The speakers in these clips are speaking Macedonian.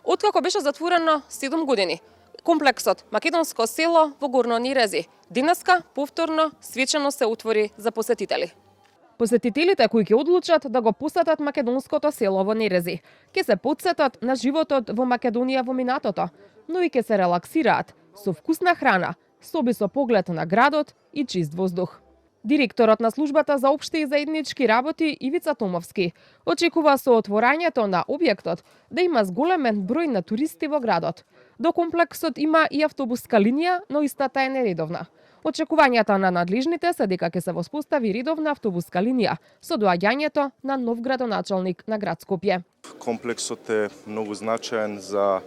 Откако беше затворено 7 години, комплексот Македонско село во Горно Нирези денеска повторно свечено се отвори за посетители. Посетителите кои ќе одлучат да го посетат Македонското село во Нерези, ќе се потсетат на животот во Македонија во минатото, но и ќе се релаксираат со вкусна храна, соби со поглед на градот и чист воздух. Директорот на службата за општи и заеднички работи Ивица Томовски очекува со отворањето на објектот да има зголемен број на туристи во градот. До комплексот има и автобуска линија, но истата е нередовна. Очекувањата на надлежните се дека ќе се воспостави редовна автобуска линија со доаѓањето на нов градоначалник на град Скопје. Комплексот е многу значаен за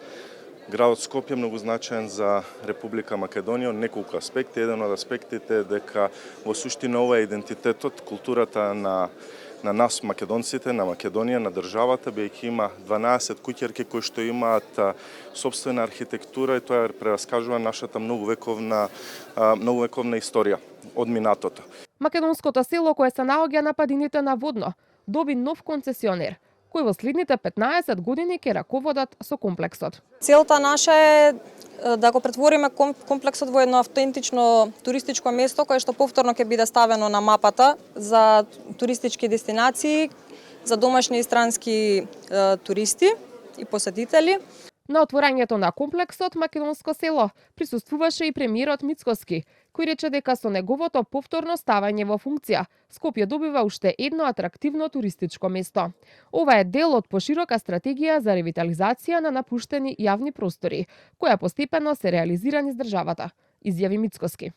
градот Скопје, многу значаен за Република Македонија, неколку аспекти. Еден од аспектите е дека во суштина ова е идентитетот, културата на нас македонците, на Македонија, на државата, бидејќи има 12 куќерки кои што имаат сопствена архитектура и тоа прераскажува нашата многувековна историја од минатото. Македонското село кое се наоѓа на падините на Водно доби нов концесионер, кој во следните 15 години ќе раководат со комплексот. Целта наша е да го претвориме комплексот во едно автентично туристичко место кое што повторно ќе биде ставено на мапата за туристички дестинации, за домашни и странски туристи и посетители. На отворањето на комплексот Македонско село присуствуваше и премиерот Мицкоски, кој рече дека со неговото повторно ставање во функција, Скопје добива уште едно атрактивно туристичко место. Ова е дел од поширока стратегија за ревитализација на напуштени јавни простори, која постепено се реализира низ државата, изјави Мицкоски.